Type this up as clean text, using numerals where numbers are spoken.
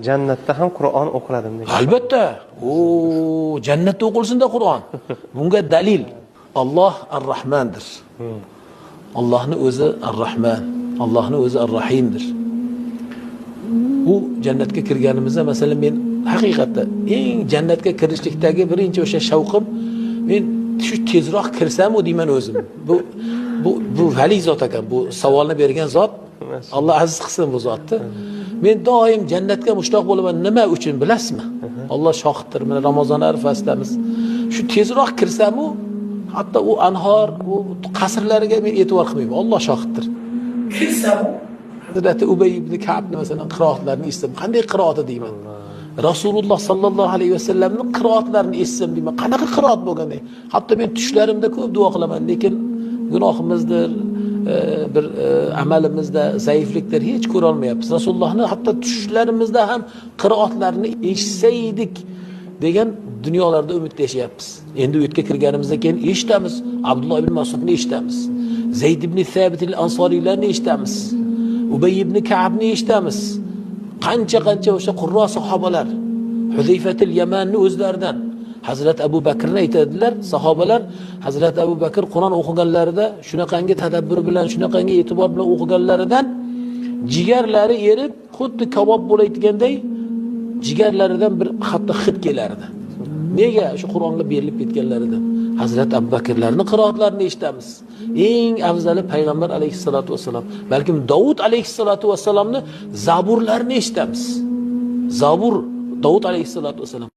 Jannatda ham Qur'on o'qiladimi? Albatta. Jannatda o'qilsin-da Qur'on. Bunga dalil Alloh Ar-Rahmandir. Allohning o'zi Ar-Rahman, Allohning o'zi Ar-Rahimdir. Bu jannatga kirganimizda, masalan, men haqiqatda eng jannatga kirishlikdagi birinchi o'sha shavqim, men shu tezroq kirsam-u deyman o'zim. Bu vali zot ekan, bu savolni bergan zot. Alloh aziz qilsin bu zotni. Men doim jannatga mushtoq bo'laman. Nima uchun bilasizmi? Alloh shohiddir. Mana Ramazon arafasidamiz. Shu tezroq kirsam-u, hatto u anhor, u qasrlariga men e'tibor qilmayman. Alloh shohiddir. Kirsam-u, Hazrat Ubay ibn Ka'bni masalan qiroatlarini eshitsam, qanday qiroati deyman. Rasululloh sallallohu alayhi vasallamning qiroatlarini eshitsam deyman. Qanaqa qiroat bo'lganda? Hatto men tushlarimda ko'p duo qilaman, lekin gunohimizdir, bir amalimizda zaiflikdir, hech ko'ra olmayapmiz. Rasulullohni hatto tushlarimizda ham qiroatlarini eshitsaydik degan dunyolarda umid yashayapmiz. Endi uyga kirganimizdan keyin eshitamiz. Abdulloh ibn Mas'udni eshitamiz. Zayd ibn Sabit al-Ansariylarni eshitamiz. Ubay ibn Ka'bni eshitamiz. Qancha o'sha qurro sahobalar, Huzayfatul Yamanni o'zlaridan Hazrat Abu Bakrni aytadilar, sahobalar Hazrat Abu Bakr Qur'on o'qiganlarida shunaqangi tadabbur bilan, shunaqangi e'tibor bilan o'qiganlaridan jigarlari erib, xuddi kabob bo'layotganday jigarlaridan bir hatto hid kelardi. Nega? Shu Qur'onga berilib ketganlaridan. Hazrat Abu Bakrlarning qiroatlarini eshitamiz. Eng afzali payg'ambar alayhissalatu vassalam, balkim Davud alayhissalatu vassalamni zaburlarini eshitamiz. Zabur Davud alayhissalatu vassalam